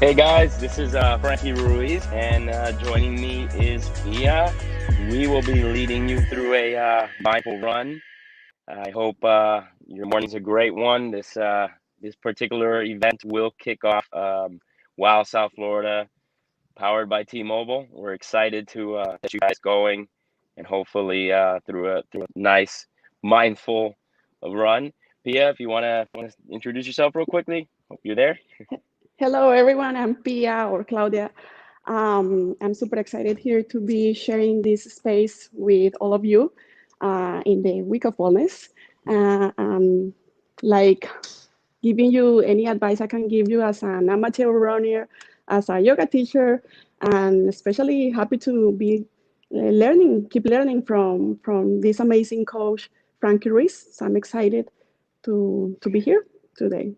Hey guys, this is Frankie Ruiz, and joining me is Pia. We will be leading you through a mindful run. I hope your morning's a great one. This particular event will kick off WOW South Florida, powered by T-Mobile. We're excited to get you guys going, and hopefully through a nice mindful run. Pia, if you wanna introduce yourself real quickly, hope you're there. Hello, everyone. I'm Pia or Claudia. I'm super excited here to be sharing this space with all of you in the week of wellness. Like giving you any advice I can give you as an amateur runner, as a yoga teacher, and especially happy to be keep learning from this amazing coach, Frankie Ruiz. So I'm excited to be here today.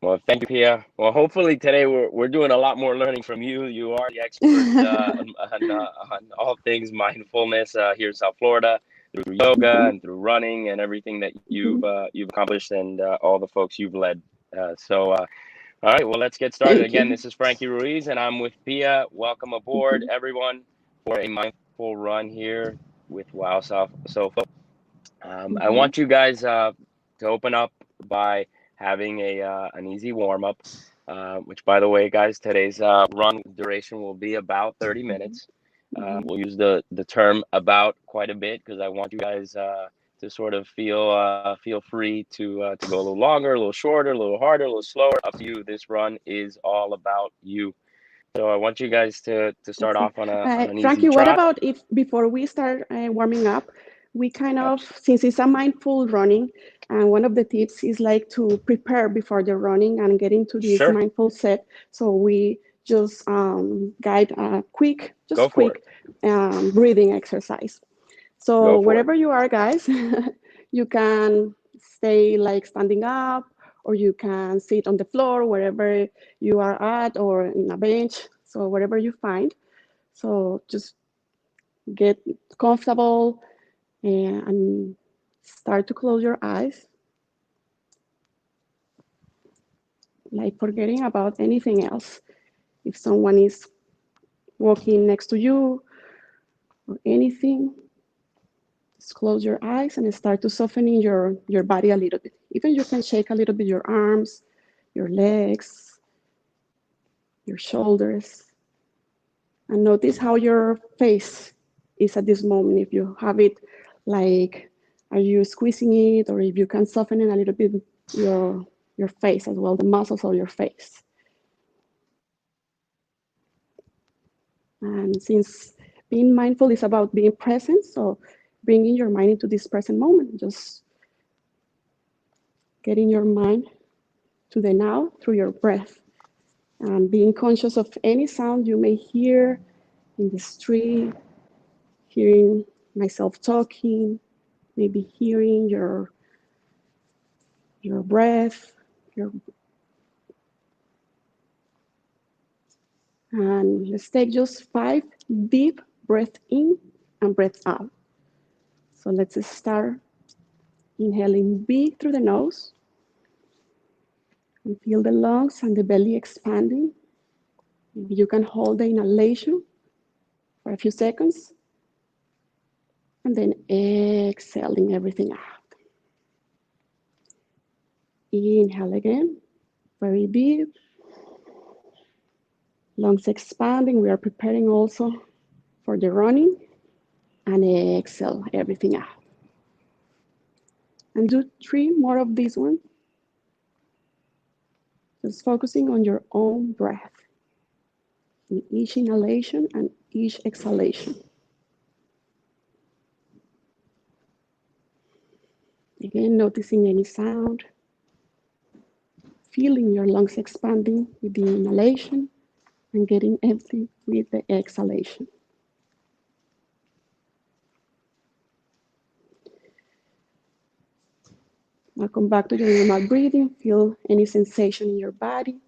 Well, thank you, Pia. Well, hopefully today we're doing a lot more learning from you. You are the expert on all things mindfulness here in South Florida through yoga and through running and everything that you've accomplished and all the folks you've led. All right, well, let's get started. Thank Again, you. this is Frankie Ruiz, and I'm with Pia. Welcome aboard, everyone, for a mindful run here with Wow South SoFlo. I Mhm. want you guys to open up by having a an easy warm up. Which, by the way, guys, today's run duration will be about 30 Mhm. minutes. Mhm. We'll use the term about quite a bit because I want you guys to sort of feel free to go a little longer, a little shorter, a little harder, a little slower. Up to you. This run is all about you. So I want you guys to start That's it. off on an easy Frankie, what trot. about if before we start warming up, we kind of, Abs- since it's a mindful running, and one of the tips is like to prepare before the running and get into this Sure, mindful set. So we just guide a go for it. quick breathing exercise. So Go for it. wherever you are, guys, you can stay like standing up, or you can sit on the floor wherever you are at, or in a bench. So wherever you find. So just get comfortable and start to close your eyes, like forgetting about anything else. If someone is walking next to you or anything, just close your eyes and start to softening your body a little bit. Even you can shake a little bit your arms, your legs, your shoulders, and notice how your face is at this moment. If you have it like, are you squeezing it, or if you can soften it a little bit your your face as well, the muscles of your face. And since being mindful is about being present, so bringing your mind into this present moment, just getting your mind to the now through your breath, and being conscious of any sound you may hear in the street, hearing myself talking, maybe hearing your breath, your, and let's take just 5 deep breath in and breath out. So let's start inhaling big through the nose and feel the lungs and the belly expanding. Maybe you can hold the inhalation for a few seconds and then exhaling everything out. Inhale again, very deep, lungs expanding. We are preparing also for the running, and exhale everything out. And do 3 more of this one, just focusing on your own breath in each inhalation and each exhalation. Again, noticing any sound, feeling your lungs expanding with the inhalation and getting empty with the exhalation. Now come back to your normal breathing. Feel any sensation in your body.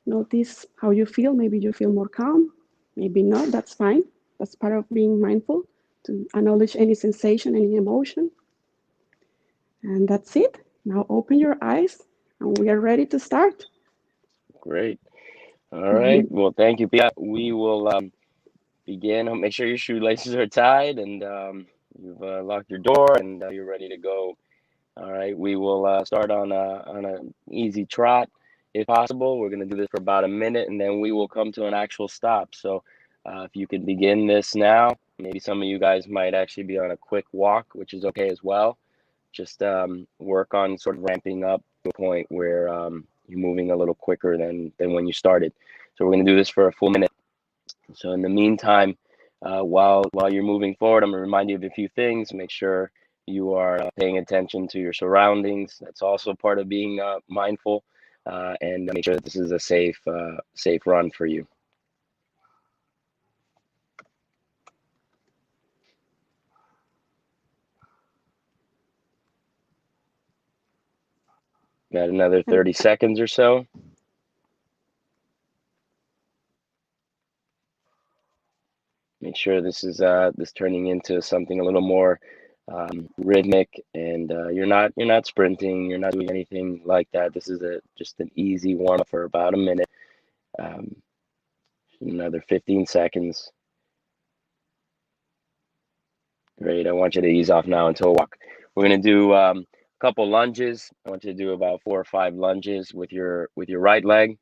Notice how you feel. Maybe you feel more calm, maybe not. That's fine. That's part of being mindful, to acknowledge any sensation, any emotion. And that's it. Now open your eyes and we are ready to start. Great. All right. Well, thank you, Pia. We will begin. Make sure your shoelaces are tied and you've locked your door and you're ready to go. All right. We will start on an easy trot if possible. We're going to do this for about a minute and then we will come to an actual stop. So if you can begin this now, maybe some of you guys might actually be on a quick walk, which is okay as well. Just work on sort of ramping up to a point where you're moving a little quicker than when you started. So we're going to do this for a full minute. So in the meantime, while you're moving forward, I'm going to remind you of a few things. Make sure you are paying attention to your surroundings. That's also part of being mindful, and make sure that this is a safe run for you. Got another 30 seconds or so. Make sure this is turning into something a little more rhythmic, and you're not sprinting, you're not doing anything like that. This is just an easy warm up for about a minute. Another 15 seconds. Great. I want you to ease off now into a walk. We're going to do a couple lunges. I want you to do about 4 or 5 lunges with your right leg.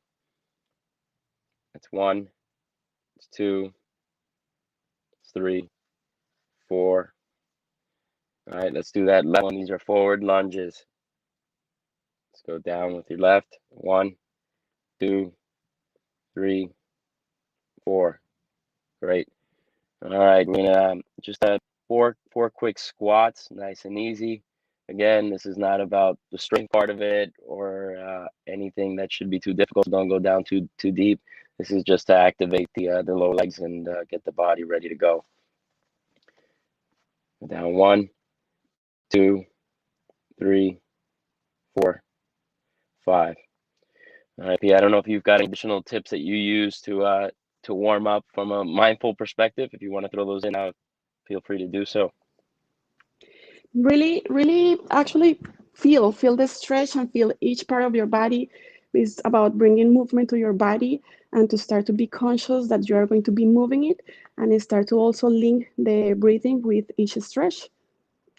That's 1, it's 2, it's 3, 4. All right, let's do that left one. These are forward lunges. Let's go down with your left. 1, 2, 3, 4. Great. All right, we're gonna just four quick squats, nice and easy. Again, this is not about the strength part of it or anything that should be too difficult. Don't go down too deep. This is just to activate the lower legs and get the body ready to go. Down 1, 2, 3, 4, 5. All right, Pia, I don't know if you've got any additional tips that you use to warm up from a mindful perspective. If you want to throw those in now, feel free to do so. Really, actually feel the stretch and feel each part of your body. Is about bringing movement to your body and to start to be conscious that you are going to be moving it, and start to also link the breathing with each stretch.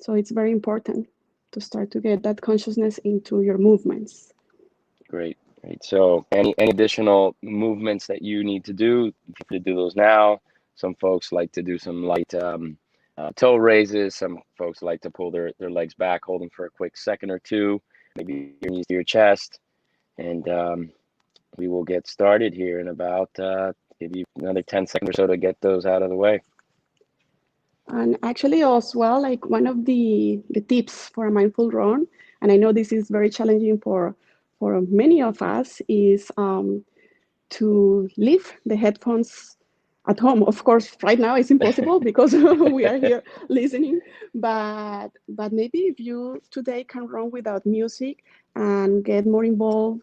So it's very important to start to get that consciousness into your movements. Great. So any additional movements that you need to do, feel free to do those now. Some folks like to do some light toe raises. Some folks like to pull their legs back, holding for a quick second or two, maybe your knees to your chest. And we will get started here in about maybe another 10 seconds or so to get those out of the way. And actually, as well, like one of the tips for a mindful run, and I know this is very challenging for many of us, is to leave the headphones at home. Of course, right now it's impossible because we are here listening. But maybe if you today can run without music and get more involved,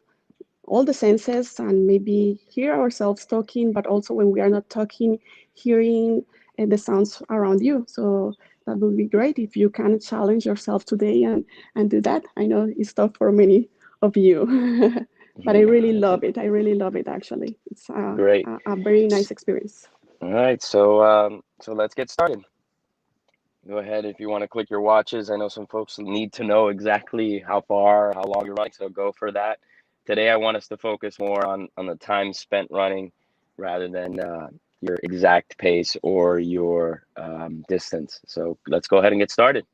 all the senses, and maybe hear ourselves talking, but also when we are not talking, hearing the sounds around you. So that would be great if you can challenge yourself today and do that. I know it's tough for many of you. But I really love it. I really love it, actually. It's Great. a very nice experience. All right, so let's get started. Go ahead if you want to click your watches. I know some folks need to know exactly how far, how long you're running, so go for that. Today, I want us to focus more on the time spent running rather than your exact pace or your distance. So let's go ahead and get started.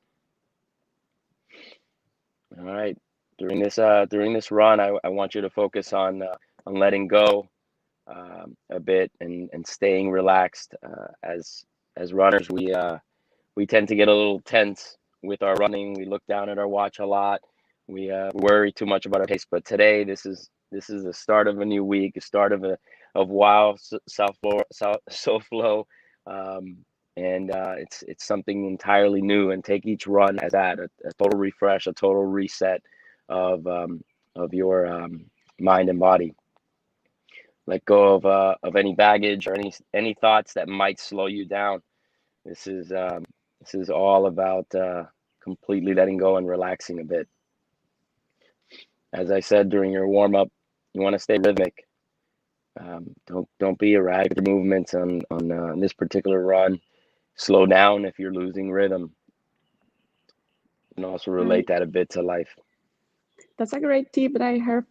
All right. During this run, I want you to focus on letting go a bit and staying relaxed. As runners, we tend to get a little tense with our running. We look down at our watch a lot. We worry too much about our pace. But today, this is the start of a new week, the start of W.O.W, SoFlo, and it's something entirely new. And take each run as that a total refresh, a total reset of your mind and body. Let go of any baggage or any thoughts that might slow you down. This is all about completely letting go and relaxing a bit. As I said during your warm up, you want to stay rhythmic. Don't be erratic with your movements on this particular run. Slow down if you're losing rhythm. You can also relate I, that a bit to life. that's a great tip that I heard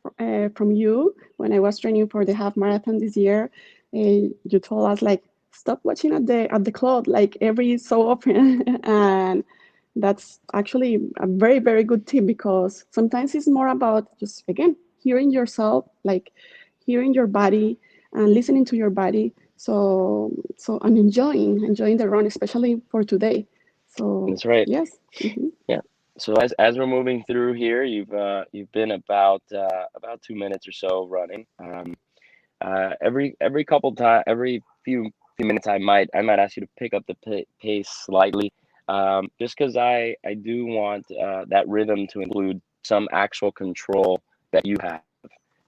from you when I was training for the half marathon this year. You told us like stop watching at the clock like every so often, and that's actually a very very good tip because sometimes it's more about just again hearing yourself, like hearing your body and listening to your body. So I'm enjoying the run, especially for today. So That's right. yes. Mm-hmm. Yeah. So as we're moving through here, you've been about 2 minutes or so running. Every couple time, every few minutes, I might ask you to pick up the pace slightly, just because I do want that rhythm to include some actual control that you have,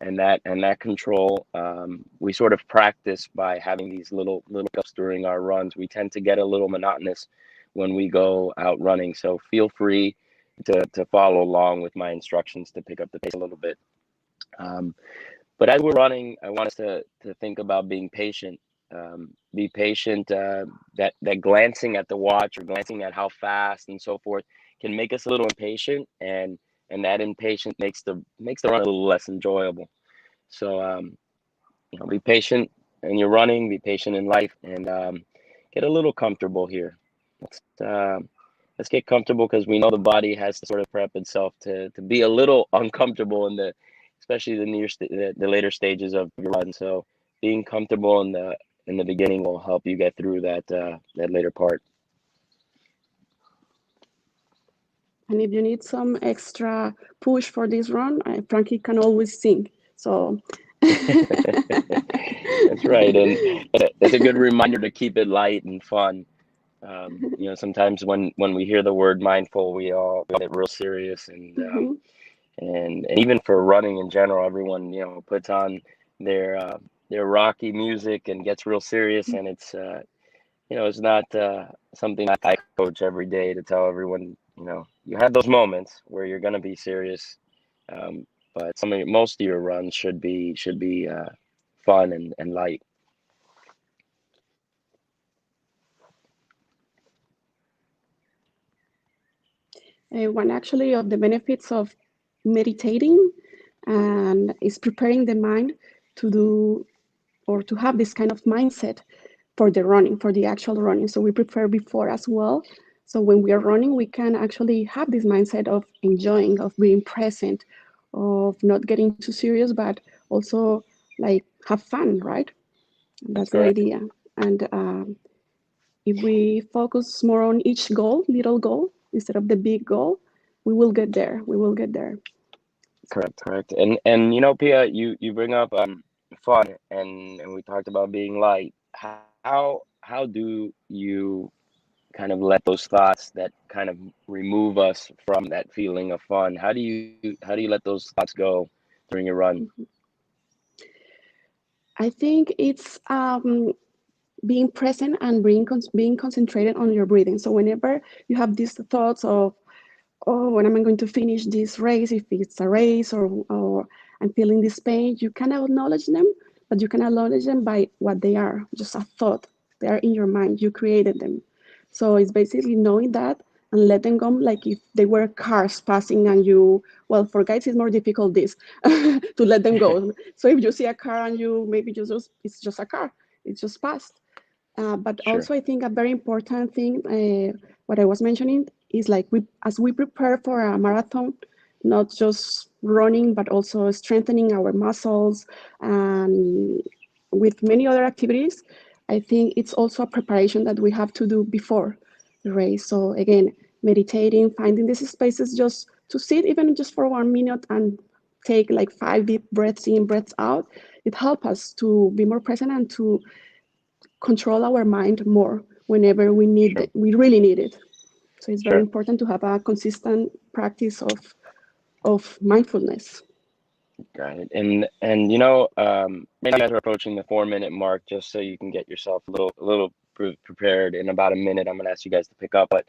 and that control we sort of practice by having these little cups during our runs. We tend to get a little monotonous when we go out running, so feel free to follow along with my instructions to pick up the pace a little bit. Um, but as we're running, I want us to think about being patient. Be patient. That glancing at the watch or glancing at how fast and so forth can make us a little impatient, and that impatience makes the run a little less enjoyable. So be patient in your running. Be patient in life, and get a little comfortable here. Let's get comfortable because we know the body has to sort of prep itself to be a little uncomfortable in the especially the later stages of your run. So being comfortable in the beginning will help you get through that later part. And if you need some extra push for this run, Frankie can always sing. So That's right, and that's a good reminder to keep it light and fun. Sometimes when we hear the word mindful, we all get real serious, mhm. and even for running in general, everyone puts on their uh, their rocky music and gets real serious, and it's not something I coach every day to tell everyone. You have those moments where you're going to be serious, um, but most of your runs should be fun and light. One actually of the benefits of meditating and is preparing the mind to do or to have this kind of mindset for the running, for the actual running. So we prepare before as well. So when we are running, we can actually have this mindset of enjoying, of being present, of not getting too serious, but also like have fun, right? That's That's the correct. idea. And if we focus more on each goal, little goal, instead of the big goal, we will get there. We will get there. Correct. And Pia, you bring up fun, and we talked about being light. How do you kind of let those thoughts that kind of remove us from that feeling of fun? How do you let those thoughts go during your run? I think it's being present and being concentrated on your breathing. So whenever you have these thoughts of, oh, when am I going to finish this race? If it's a race or I'm feeling this pain, you can acknowledge them, but you can acknowledge them by what they are, just a thought. They are in your mind. You created them. So it's basically knowing that and let them go like if they were cars passing and you, well, for guys, it's more difficult this to let them go. So if you see a car and you maybe just, it's just a car, it's just passed. But Sure, also, I think a very important thing, what I was mentioning, is like as we prepare for a marathon, not just running, but also strengthening our muscles and with many other activities. I think it's also a preparation that we have to do before the race. So again, meditating, finding these spaces just to sit, even just for 1 minute, and take like 5 deep breaths in, breaths out. It helps us to be more present and to control our mind more whenever sure, we really need it. So it's very sure. important to have a consistent practice of mindfulness. Got it. And maybe you guys are approaching the 4 minute mark, just so you can get yourself a little prepared. In about a minute, I'm gonna ask you guys to pick up, but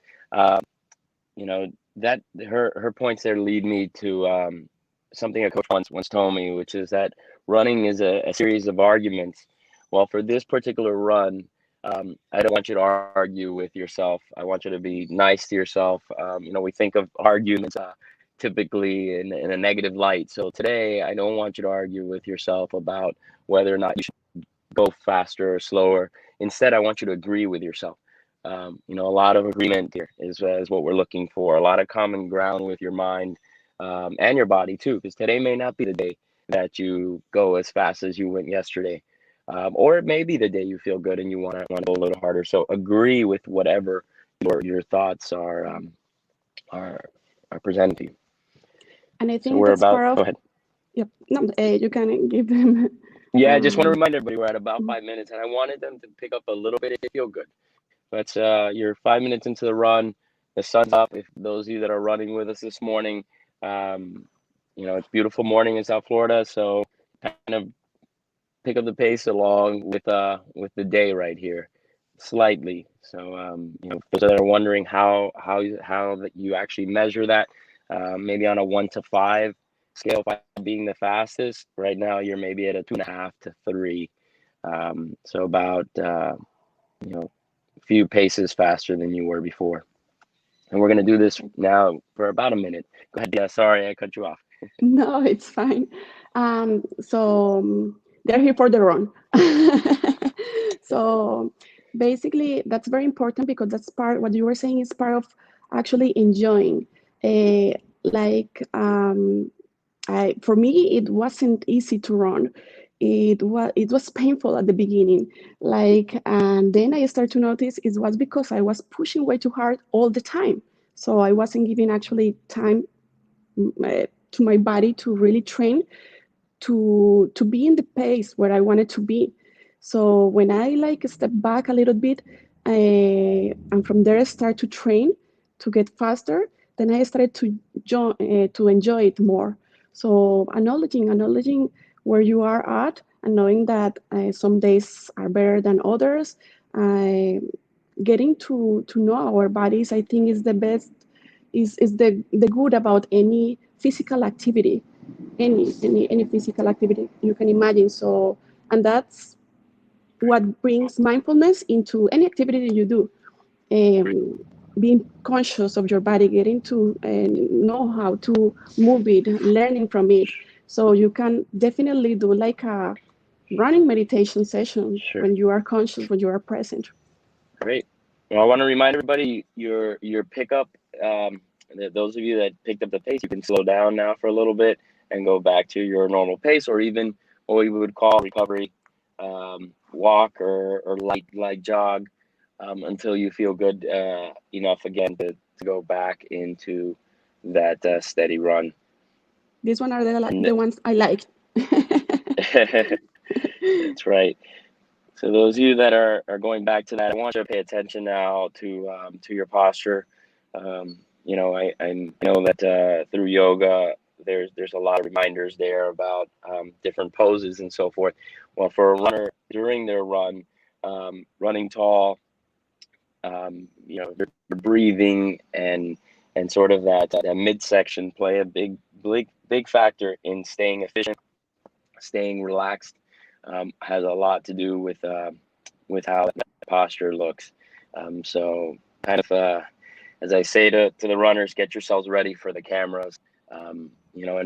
you know that her points there lead me to something a coach once told me, which is that running is a series of arguments. Well, for this particular run, I don't want you to argue with yourself. I want you to be nice to yourself. We think of arguments typically in a negative light. So today, I don't want you to argue with yourself about whether or not you should go faster or slower. Instead, I want you to agree with yourself. A lot of agreement here is what we're looking for. A lot of common ground with your mind and your body too, because today may not be the day that you go as fast as you went yesterday, or it may be the day you feel good and you want to go a little harder. So agree with whatever your thoughts are presenting to you. And I So think we're that's about. part of. Go ahead. Yep. No, you can give them. Yeah, I just want to remind everybody we're at about Mhm. 5 minutes, and I wanted them to pick up a little bit if they feel good. But you're 5 minutes into the run. The sun's up. If those of you that are running with us this morning, it's beautiful morning in South Florida, so kind of pick up the pace along with the day right here, slightly. So those that are wondering how that you actually measure that, maybe on a 1 to 5 scale, 5 being the fastest. Right now, you're maybe at a 2.5 to 3. So about a few paces faster than you were before. And we're going to do this now for about a minute. Go ahead. Yeah, sorry, I cut you off. No, it's fine. They're here for the run. So basically, that's very important because that's part, what you were saying is part of actually enjoying. For me, it wasn't easy to run. It was painful at the beginning. And then I started to notice it was because I was pushing way too hard all the time. So I wasn't giving actually time to my body to really train to be in the pace where I wanted to be. So when I step back a little bit, and from there I start to train to get faster, then I started to enjoy it more. So acknowledging where you are at, and knowing that some days are better than others. Getting to know our bodies, I think, is the best, is the good about any physical activity, any physical activity you can imagine. So, and that's what brings mindfulness into any activity that you do. Being conscious of your body, getting to know how to move it, learning from it. So you can definitely do like a running meditation session Sure. when you are conscious, when you are present. Great. Well, I want to remind everybody your pickup. Those of you that picked up the pace, you can slow down now for a little bit and go back to your normal pace, or even what we would call recovery walk or light jog until you feel good enough again to go back into that steady run. These one are the ones I like. That's right. So those of you that are going back to that, I want you to pay attention now to your posture. I know that through yoga, there's a lot of reminders there about different poses and so forth. Well, for a runner during their run, running tall, they're breathing and sort of that midsection play a big factor in staying efficient, staying relaxed. Has a lot to do with how that posture looks. So kind of as I say to the runners, get yourselves ready for the cameras, and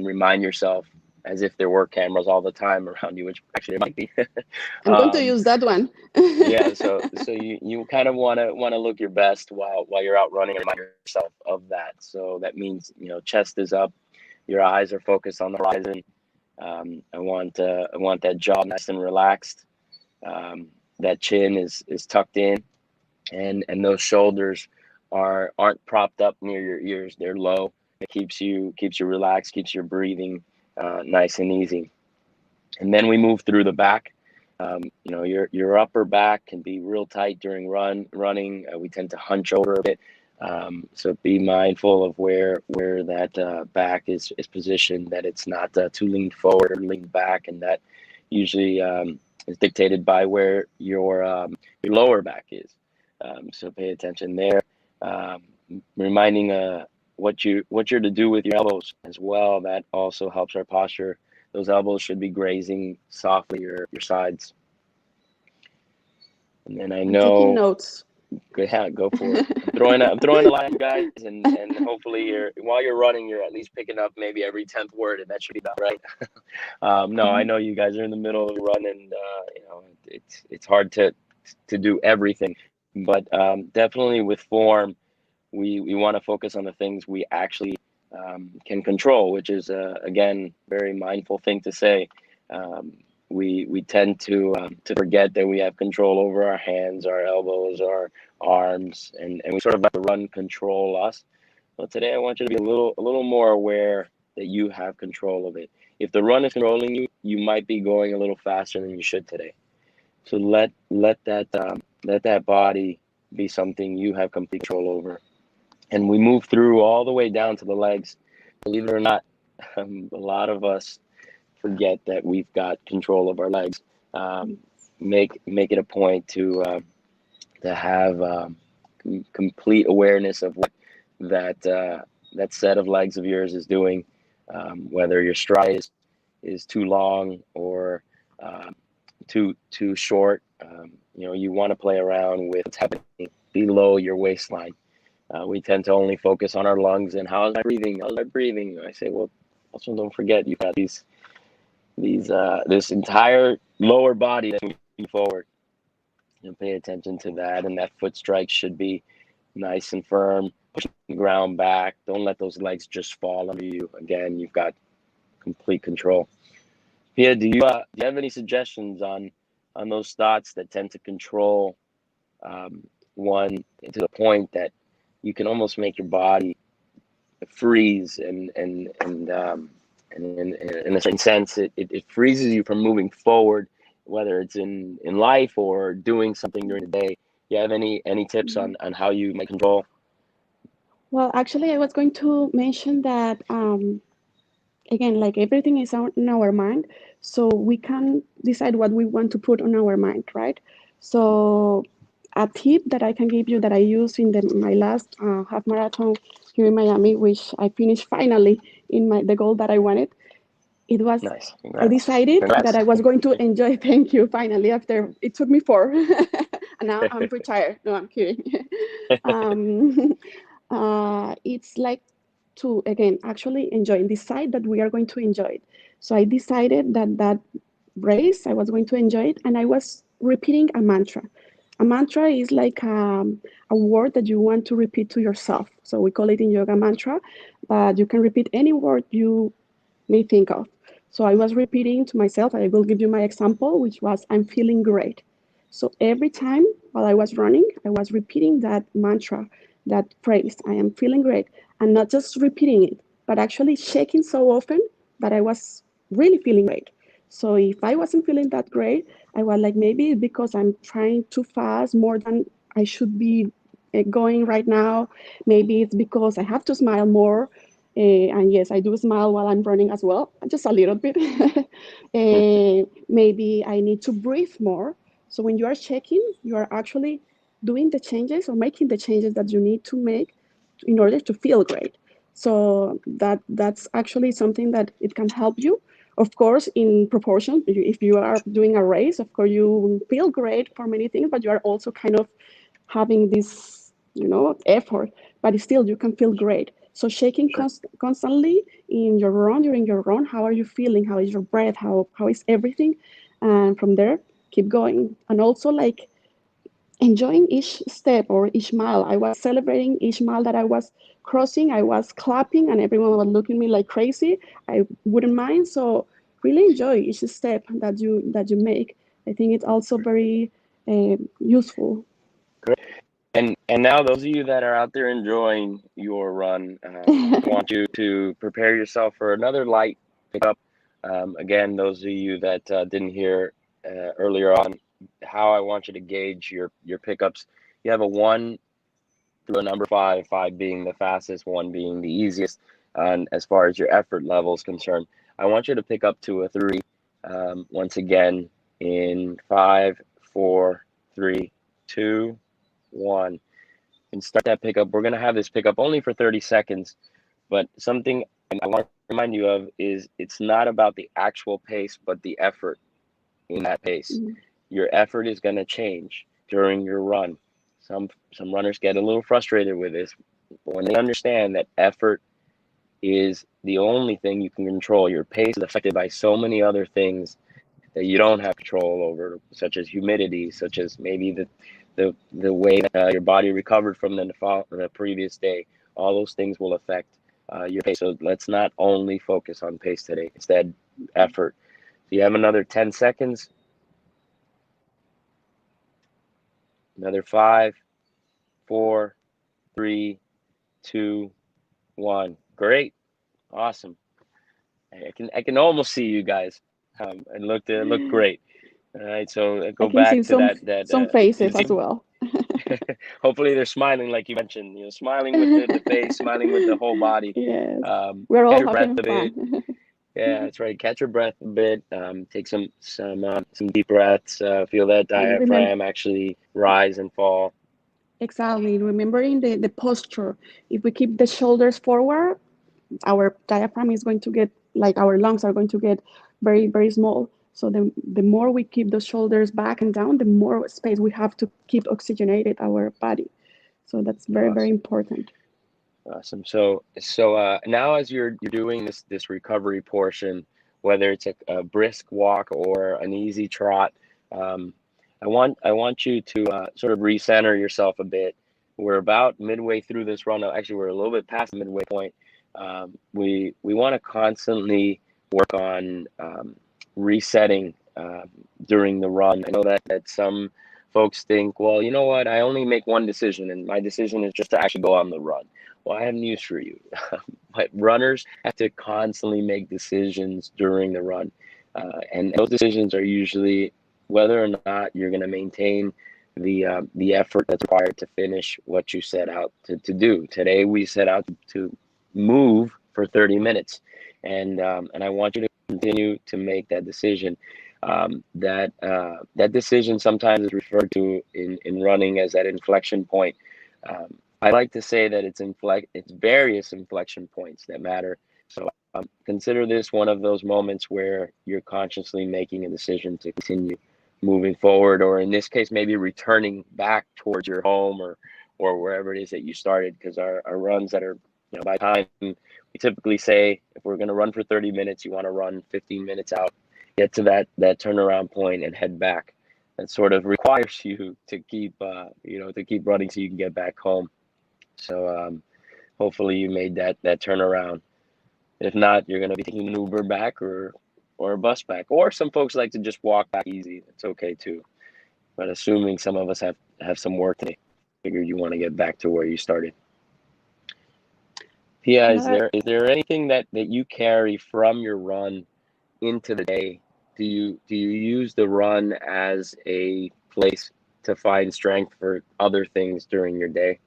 remind yourself as if there were cameras all the time around you, which actually there might be. I'm going to use that one. Yeah, so you kind of want to look your best while you're out running, and remind yourself of that. So that means chest is up, your eyes are focused on the horizon. I want that jaw nice and relaxed. That chin is tucked in, and those shoulders aren't propped up near your ears. They're low. It keeps you relaxed, keeps your breathing nice and easy. And then we move through the back. Your upper back can be real tight during running. We tend to hunch over a bit. So be mindful of where that back is positioned, that it's not too leaned forward or leaned back, and that usually is dictated by where your lower back is. So pay attention there. Reminding what you're to do with your elbows as well. That also helps our posture. Those elbows should be grazing softly your sides. And then I'm taking notes. yeah, go for it. I'm throwing a lot at you guys, and hopefully while you're running, you're at least picking up maybe every 10th word, and that should be about right. No, I know you guys are in the middle of a run, and it's hard to do everything, but definitely with form, we want to focus on the things we actually can control, which is again very mindful thing to say. We tend to forget that we have control over our hands, our elbows, our arms, and we sort of let the run control us. Well, today I want you to be a little more aware that you have control of it. If the run is controlling you, you might be going a little faster than you should today. So let that body be something you have complete control over. And we move through all the way down to the legs. Believe it or not, a lot of us forget that we've got control of our legs. Make it a point to have complete awareness of what that set of legs of yours is doing, whether your stride is too long or too short. You want to play around with what's happening below your waistline. We tend to only focus on our lungs and how's my breathing? How's my breathing? I say, well, also don't forget you've got this entire lower body that's moving forward. Pay attention to that, and that foot strike should be nice and firm, pushing the ground back. Don't let those legs just fall under you. Again, you've got complete control. Pia, do you have any suggestions on those thoughts that tend to control one to the point that you can almost make your body freeze and in a certain sense it freezes you from moving forward, whether it's in life or doing something during the day? You have any tips on how you make control? Well, actually, I was going to mention that again, like everything is in our mind, so we can decide what we want to put on our mind, right? So a tip that I can give you that I used in my last half marathon here in Miami, which I finished finally in the goal that I wanted, it was Nice. I decided Congrats. that I was going to enjoy. Thank you. Finally, after it took me 4, and now I'm retired. No, I'm kidding. It's like to again actually enjoy and decide that we are going to enjoy it. So I decided that race I was going to enjoy it, and I was repeating a mantra. A mantra is like a word that you want to repeat to yourself. So we call it in yoga mantra, but you can repeat any word you may think of. So I was repeating to myself. I will give you my example, which was I'm feeling great. So every time while I was running, I was repeating that mantra, that phrase, I am feeling great, and not just repeating it, but actually shaking so often that I was really feeling great. So if I wasn't feeling that great, I was like, maybe it's because I'm trying too fast, more than I should be going right now. Maybe it's because I have to smile more. And yes, I do smile while I'm running as well, just a little bit. Maybe I need to breathe more. So when you are checking, you are actually doing the changes or making the changes that you need to make in order to feel great. So that's actually something that it can help you. Of course, in proportion, if you are doing a race, of course, you will feel great for many things, but you are also kind of having this, effort, but still you can feel great. So shaking constantly in your run, during your run, how are you feeling? How is your breath? How is everything? And from there, keep going. And also like enjoying each step or each mile. I was celebrating each mile that I was crossing. I was clapping and everyone was looking at me like crazy. I wouldn't mind. So really enjoy each step that you make. I think it's also very useful. Great. And now those of you that are out there enjoying your run, I want you to prepare yourself for another light pickup. Again, those of you that didn't hear earlier on, how I want you to gauge your pickups. You have a 1 through a number 5, 5 being the fastest, 1 being the easiest. And as far as your effort level is concerned, I want you to pick up to a 3 once again in 5, 4, 3, 2, 1. and start that pickup. We're going to have this pickup only for 30 seconds, but something I want to remind you of is it's not about the actual pace, but the effort in that pace. Mm-hmm. Your effort is going to change during your run. Some runners get a little frustrated with this, but when they understand that effort is the only thing you can control, your pace is affected by so many other things that you don't have control over, such as humidity, such as maybe the way that your body recovered from the previous day. All those things will affect your pace. So let's not only focus on pace today. Instead, effort. So you have another 10 seconds. Another 5, 4, 3, 2, 1. Great. Awesome. I can almost see you guys. It looked great. All right, so I go can see back to that. some You faces see, as well. hopefully they're smiling like you mentioned. Smiling with the face, smiling with the whole body. Yes, we're Catch all your breath having a bit. fun. Yeah, that's right. Catch your breath a bit. Take some deep breaths. Feel that And remember, diaphragm actually rise and fall. exactly, remembering the posture. If we keep the shoulders forward, our diaphragm is going to get, like our lungs are going to get very, very small. So the more we keep the shoulders back and down, the more space we have to keep oxygenated our body. So that's very, very Awesome. important. Awesome. Now as you're doing this recovery portion, whether it's a brisk walk or an easy trot, um, I want you to sort of recenter yourself a bit. We're about midway through this run. Actually, we're a little bit past the midway point. We want to constantly work on resetting during the run. I know that some folks think, well, you know what? I only make one decision, and my decision is just to actually go on the run. Well, I have news for you. But runners have to constantly make decisions during the run. And those decisions are usually whether or not you're going to maintain the effort that's required to finish what you set out to do. Today, we set out to move for 30 minutes. And I want you to continue to make that decision. That decision sometimes is referred to in running as that inflection point. I like to say that it's various inflection points that matter. So consider this one of those moments where you're consciously making a decision to continue moving forward, or in this case, maybe returning back towards your home or wherever it is that you started. Because our runs that are, by time, we typically say if we're going to run for 30 minutes, you want to run 15 minutes out, get to that turnaround point and head back. That sort of requires you to keep running so you can get back home. So hopefully you made that turnaround. If not, you're going to be taking an Uber back or a bus back. Or some folks like to just walk back easy. It's okay too. But assuming some of us have some work today, figure you want to get back to where you started. Pia, is Another, there anything that you carry from your run into the day? Do you use the run as a place to find strength for other things during your day?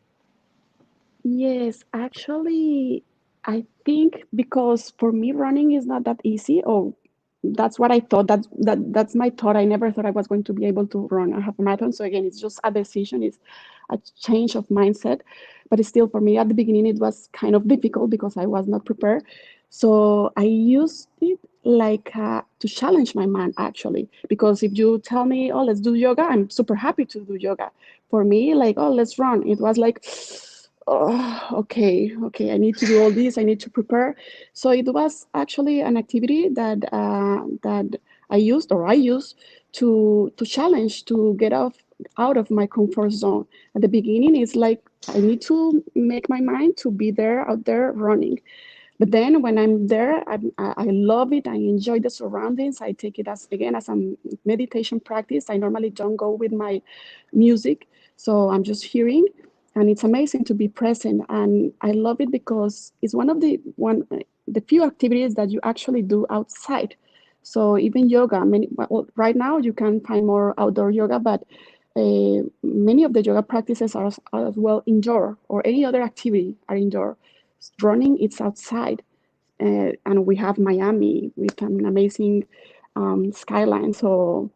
yes, actually, I think because for me running is not that easy, or that's what I thought. That's my thought. I never thought I was going to be able to run a half marathon. So again, it's just a decision. It's a change of mindset. But it's still, for me at the beginning, it was kind of difficult because I was not prepared. So I used it like to challenge my mind actually. Because if you tell me, oh, let's do yoga, I'm super happy to do yoga. For me, like, oh, let's run. It was like, oh, okay, I need to do all this. I need to prepare. So it was actually an activity that I use to challenge, to get out of my comfort zone. At the beginning, it's like I need to make my mind to be there out there running. But then when I'm there, I love it. I enjoy the surroundings. I take it as, again, as a meditation practice. I normally don't go with my music, so I'm just hearing, and it's amazing to be present. And I love it because it's one of the few activities that you actually do outside. So even yoga, well, right now you can find more outdoor yoga, but many of the yoga practices are as well indoor, or any other activity are indoor. Running, it's outside. And we have Miami with an amazing skyline. So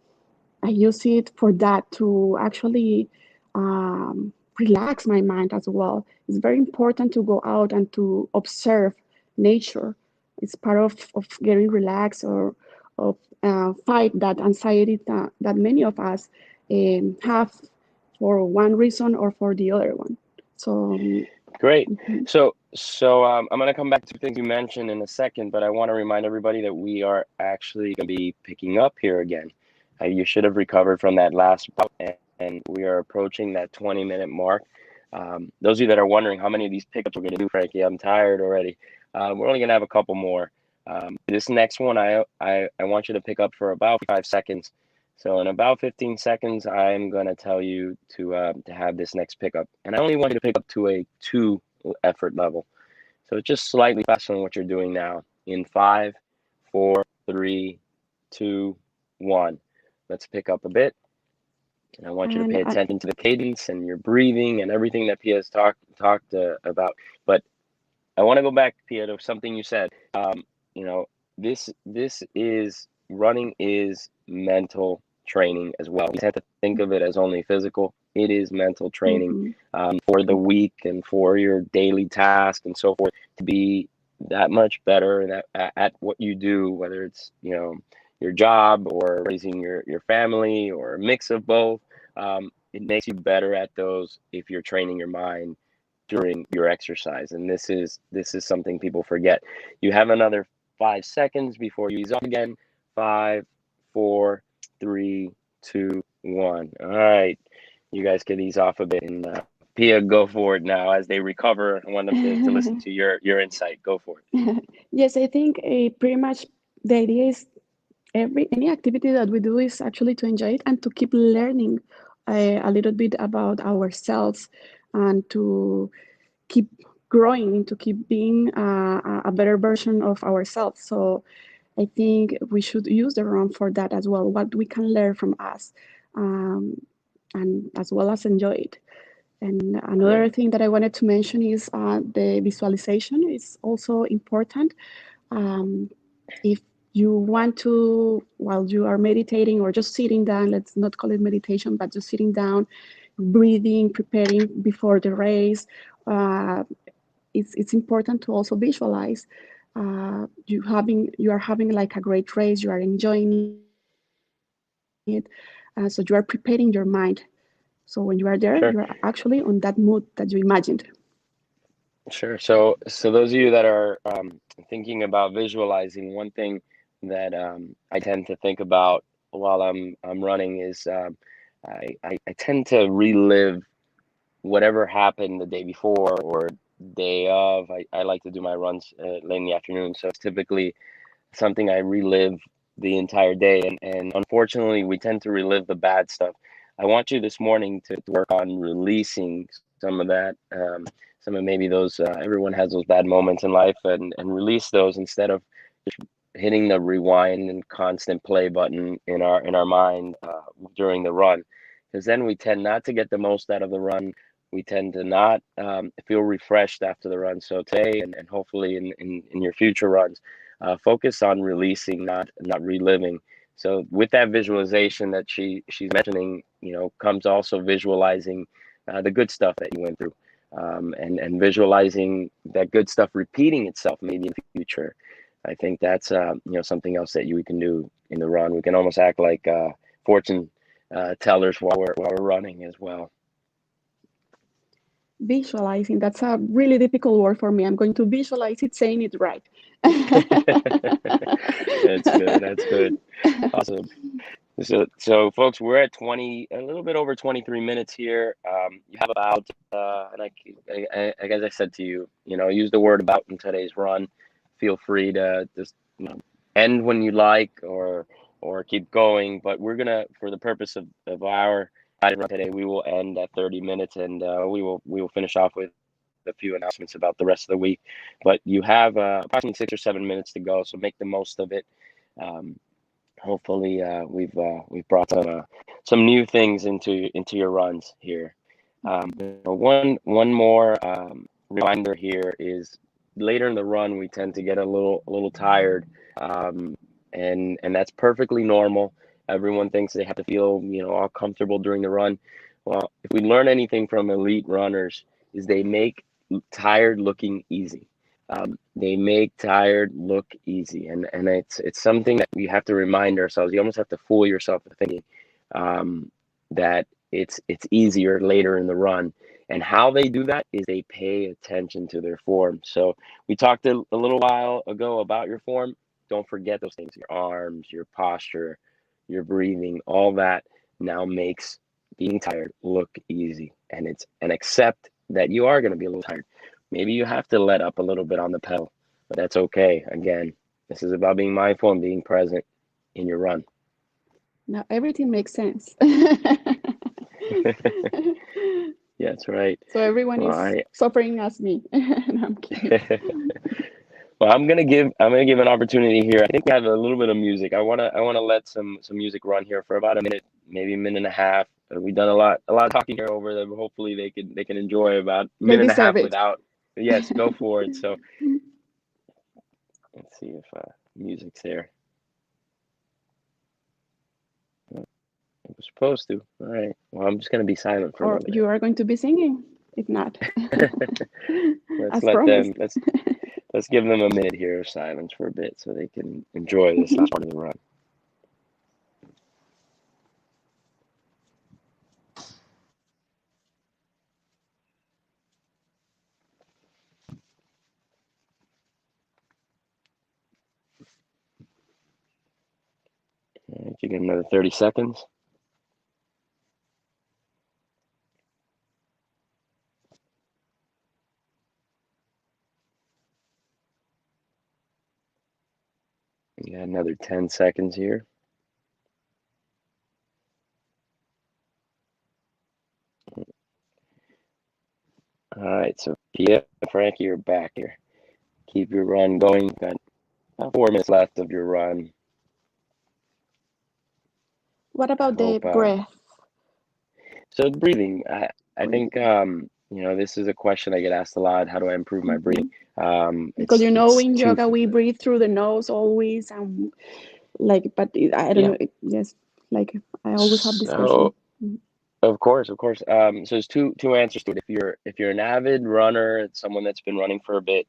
I use it for that, to actually relax my mind as well. It's very important to go out and to observe nature. It's part of getting relaxed or of fight that anxiety that many of us have for one reason or for the other one. So, Great. I'm going to come back to things you mentioned in a second, but I want to remind everybody that we are actually going to be picking up here again. You should have recovered from that last bout, and we are approaching that 20-minute mark. Those of you that are wondering how many of these pickups we're going to do, Frankie, I'm tired already. We're only going to have a couple more. This next one, I want you to pick up for about 5 seconds. So in about 15 seconds, I'm going to tell you to have this next pickup. And I only want you to pick up to a 2 effort level. So it's just slightly faster than what you're doing now. In 5, 4, 3, 2, 1. Let's pick up a bit. And I want you to pay attention to the cadence and your breathing and everything that Pia has talked about. But I want to go back, Pia, to something you said. This is running is mental training as well. We tend to think of it as only physical. It is mental training for the week and for your daily task and so forth, to be that much better at what you do, whether it's your job or raising your family or a mix of both. It makes you better at those if you're training your mind during your exercise. And this is something people forget. You have another 5 seconds before you ease off again. 5, 4, 3, 2, 1. All right, you guys can ease off a bit, and Pia, go for it now as they recover. I want them to listen to your insight. Go for it. Yes, I think pretty much the idea is any activity that we do is actually to enjoy it and to keep learning a little bit about ourselves and to keep growing, to keep being a better version of ourselves. So I think we should use the run for that as well, what we can learn from us, and as well as enjoy it. And another thing that I wanted to mention is the visualization is also important. If you want to, while you are meditating or just sitting down, let's not call it meditation, but just sitting down, breathing, preparing before the race, it's important to also visualize. You are having like a great race, you are enjoying it, so you are preparing your mind. So when you are there, you are actually on that mood that you imagined. Sure. So those of you that are thinking about visualizing, one thing that I tend to think about while I'm running is I tend to relive whatever happened the day before or day of. I like to do my runs late in the afternoon, so it's typically something I relive the entire day. And unfortunately, we tend to relive the bad stuff. I want you this morning to work on releasing some of that, some of maybe those, everyone has those bad moments in life, and release those instead of just hitting the rewind and constant play button in our mind during the run. Because then we tend not to get the most out of the run. We tend to not feel refreshed after the run. So today and hopefully in your future runs, focus on releasing, not reliving. So with that visualization that she's mentioning, comes also visualizing the good stuff that you went through, and visualizing that good stuff repeating itself maybe in the future. I think that's something else that we can do in the run. We can almost act like fortune tellers while we're running as well. Visualizing, that's a really difficult word for me. I'm going to visualize it saying it right. That's good. Awesome. So folks, we're at a little bit over 23 minutes here. You have about, and as I said to you, use the word about in today's run. Feel free to just end when you like or keep going. But we're gonna, for the purpose of our run today, we will end at 30 minutes, and we will finish off with a few announcements about the rest of the week. But you have approximately 6 or 7 minutes to go, so make the most of it. Hopefully, we've brought some new things into your runs here. One more reminder here is later in the run we tend to get a little tired, and that's perfectly normal. Everyone thinks they have to feel all comfortable during the run. Well, if we learn anything from elite runners, is they make tired looking easy. They make tired look easy, and it's something that we have to remind ourselves. You almost have to fool yourself into thinking that it's easier later in the run. And how they do that is they pay attention to their form. So we talked a little while ago about your form. Don't forget those things: your arms, your posture, your breathing. All that now makes being tired look easy, and accept that you are going to be a little tired. Maybe you have to let up a little bit on the pedal, but that's okay. Again, this is about being mindful and being present in your run. Now everything makes sense. Yeah, that's right. So everyone Well, is suffering as me. And I'm kidding. well, I'm gonna give an opportunity here. I think we have a little bit of music. I wanna let some music run here for about a minute, maybe a minute and a half. We've done a lot of talking here over them. Hopefully they can enjoy about a They minute and a deserve half it. without. Yes, go for it. So let's see if music's there. It was supposed to. All right. Well, I'm just gonna be silent for a Or little bit. you are going to be singing, if not. Let's As let them. promised. Let's give them a minute here of silence for a bit so they can enjoy this last part of the run. All right, you get another 30 seconds. You got another 10 seconds here. All right, so Pia and Frankie, you're back here. Keep your run going. Got about 4 minutes left of your run. What I about the hope. breath? So breathing, I think Breathing. this is a question I get asked a lot. How do I improve my breathing? Mhm. Because It's in two. yoga we breathe through the nose always, and like, but I don't Yeah. know. Yes, like I always have this So question. Mhm. of course, of course. So there's two answers to it. If you're an avid runner, someone that's been running for a bit,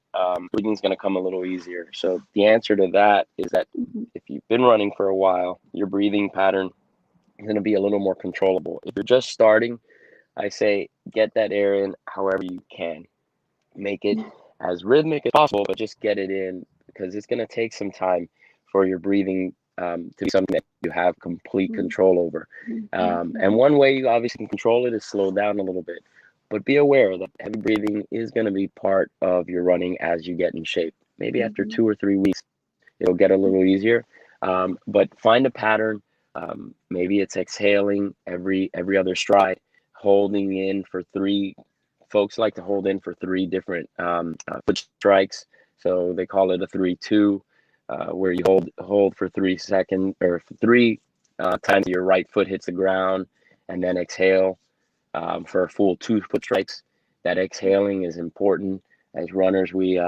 breathing's going to come a little easier. So the answer to that is that Mhm. if you've been running for a while, your breathing pattern is going to be a little more controllable. If you're just starting, I say get that air in however you can. Make it as rhythmic as possible, but just get it in because it's going to take some time for your breathing to be something that you have complete Mhm. control over. And Mhm. one way you obviously can control it is slow down a little bit. But be aware that heavy breathing is going to be part of your running as you get in shape. Maybe after Mhm. 2 or 3 weeks, it'll get a little easier. But find a pattern. Maybe it's exhaling every other stride, holding in for three. Folks like to hold in for three different foot strikes, so they call it a 3-2, where you hold for 3 seconds or for three times your right foot hits the ground, and then exhale for a full 2 foot strikes. That exhaling is important. As runners, we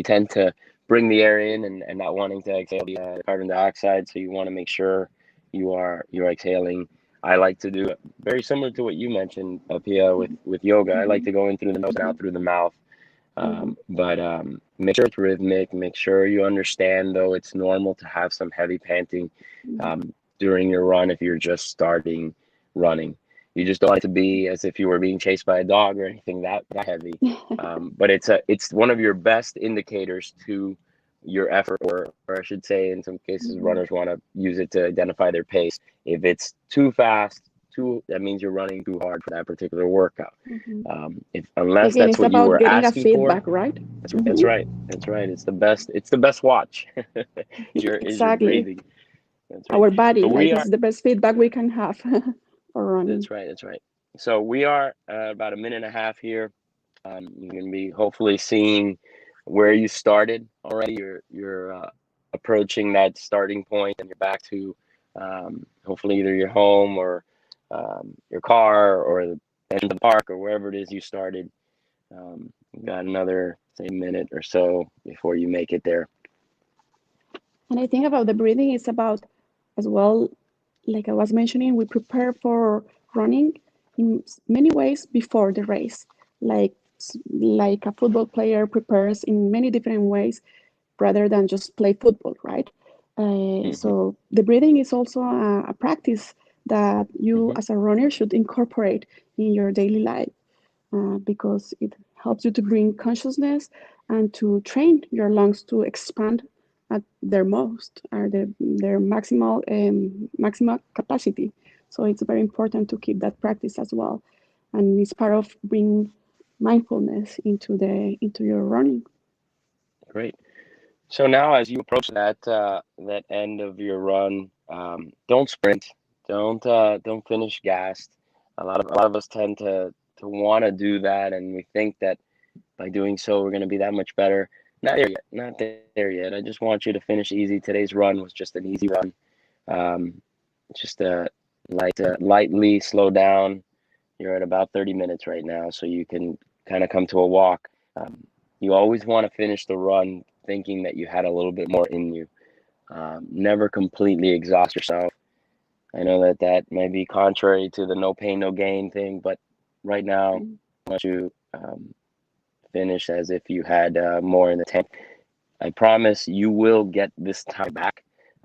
tend to bring the air in and not wanting to exhale the carbon dioxide. So you want to make sure you're exhaling. I like to do it very similar to what you mentioned, Pia, with yoga. I like Mhm. to go in through the nose and out through the mouth. Mhm. But make sure it's rhythmic. Make sure you understand, though, it's normal to have some heavy panting Mhm. um, during your run if you're just starting running. You just don't want it to be as if you were being chased by a dog or anything that heavy. But it's one of your best indicators to your effort, or I should say, in some cases, Mhm. runners want to use it to identify their pace. If it's too fast, that means you're running too hard for that particular workout. Mhm. If unless Again, that's it's what you about were getting a asking for, feedback, right? that's Mhm. right. That's right. It's the best. It's the best watch. Is your Exactly. breathing. That's right. Our body, But like, we it's are. the best feedback we can have for running. That's right. That's right. So we are about a minute and a half here. You're going to be hopefully seeing where you started already. You're approaching that starting point, and you're back to hopefully either your home or your car or the end of the park or wherever it is you started. You've got another say minute or so before you make it there. And I think about the breathing, it's about as well, like I was mentioning, we prepare for running. in many ways before the race, like like a football player prepares in many different ways rather than just play football, right? Hmm. So the breathing is also a practice that you Hmm. as a runner should incorporate in your daily life because it helps you to bring consciousness and to train your lungs to expand at their most, or their maximal capacity. So it's very important to keep that practice as well, and it's part of bringing mindfulness into your running. Great. So now, as you approach that end of your run, don't sprint, don't finish gassed. A lot of us tend to want to do that, and we think that by doing so we're going to be that much better. Not there yet. Not there yet. I just want you to finish easy. Today's run was just an easy run. Just lightly slow down. You're at about 30 minutes right now, so you can kind of come to a walk. Um, you always want to finish the run thinking that you had a little bit more in you. Never completely exhaust yourself. I know that that may be contrary to the no pain, no gain thing, but right now, I want you finish as if you had more in the tank. I promise you will get this time back.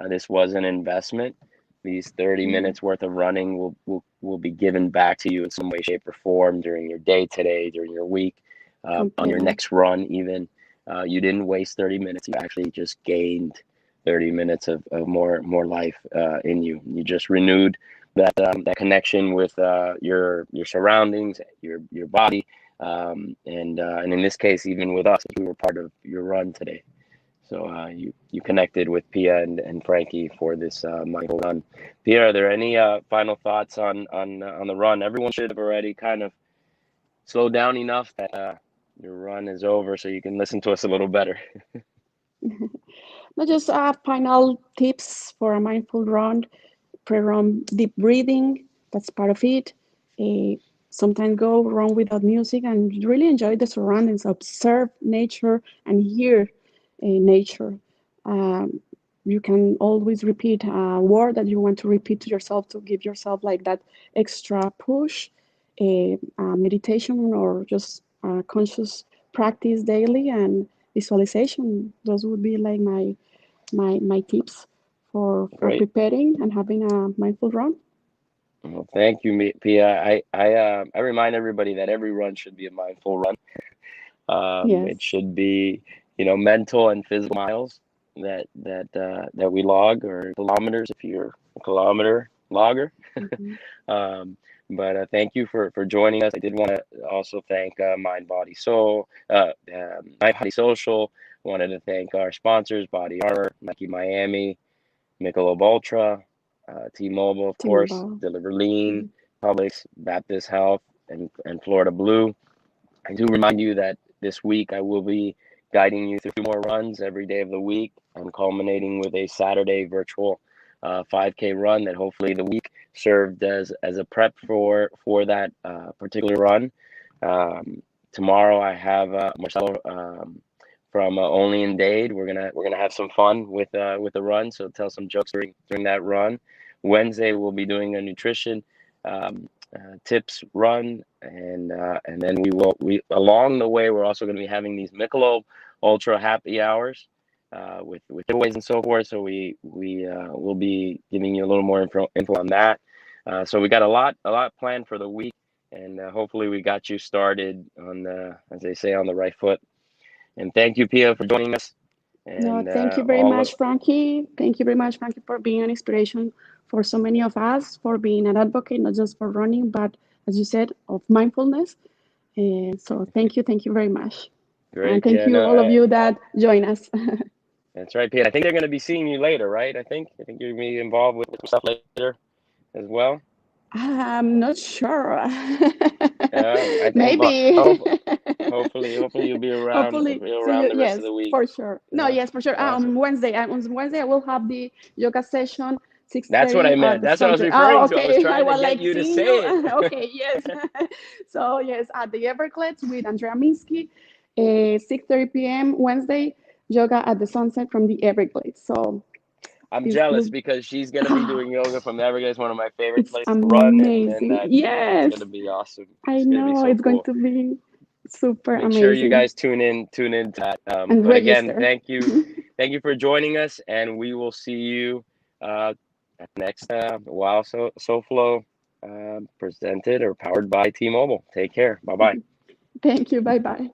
This was an investment. These 30 Mhm. minutes worth of running will be given back to you in some way, shape, or form during your day today, during your week, on your Completely. next run, even. You didn't waste 30 minutes. You actually just gained 30 minutes of more life in you. You just renewed that connection with your surroundings, your body, and in this case, even with us, we were part of your run today. So you connected with Pia and Frankie for this mindful run. Pia, are there any final thoughts on the run? Everyone should have already kind of slowed down enough that your run is over, so you can listen to us a little better. Not just final tips for a mindful run, pre-run deep breathing, that's part of it. Uh, Sometimes go run without music and really enjoy the surroundings, observe nature and hear nature. Um, you can always repeat a word that you want to repeat to yourself to give yourself like that extra push, meditation or just conscious practice daily and visualization. Those would be like my tips for Great. preparing and having a mindful run. Well, thank you, Pia. I remind everybody that every run should be a mindful run. Yes. It should be, mental and physical miles that we log, or kilometers if you're a kilometer logger. Mhm. Um, but thank you for joining us. I did want to also thank Mind Body Social. Wanted to thank our sponsors, Body Armor, Nike Miami, Michelob Ultra, T-Mobile, of course, T-Mobile. Deliver Lean, Mhm. Publix, Baptist Health, and Florida Blue. I do remind you that this week I will be guiding you through more runs every day of the week, and culminating with a Saturday virtual 5K run that hopefully the week served as a prep for that particular run. Um, Tomorrow I have Marcelo from Only in Dade. We're gonna have some fun with the run, so tell some jokes during that run. Wednesday we'll be doing a nutrition tips run, and then we along the way we're also going to be having these Michelob Ultra happy hours with giveaways and so forth. So we will be giving you a little more info on that. So we got a lot planned for the week, and hopefully we got you started on the, as they say, on the right foot. And thank you, Pia, for joining us, No, and thank you very all of much, Frankie. Thank you very much, Frankie, for being an inspiration for so many of us, for being an advocate, not just for running, but as you said, of mindfulness. So thank you very much. And great, thank Pia. you, No, all of you that join us. that's right, Pia. I think they're going to be seeing you later, right? I think you're going to be involved with some stuff later as well. I'm not sure. I think, well, Maybe. hopefully Hopefully, you'll see you. around the rest of Yes, the week. for sure. No, Yeah, yes, for sure. awesome. On Wednesday, I will have the yoga session, That's what 6:30 I at meant. the That's what I was sunset. Oh, referring to. I was okay. I trying to was get like you to seeing you. say it. Okay, yes. So yes, at the Everglades with Andrea Minsky, 6:30 p.m. Wednesday, yoga at the sunset from the Everglades. So I'm It jealous will, because she's gonna be doing yoga from Everglades. It's one of my favorite it's places to run, and amazing. that's Yes, gonna be awesome. I It's gonna be know so it's going cool. to be super Make sure you amazing. guys tune in to that. And But again, register. thank you for joining us, and we will see you at the next WOW SoFlo presented or powered by T-Mobile. Take care. Bye bye. Thank you. Bye bye.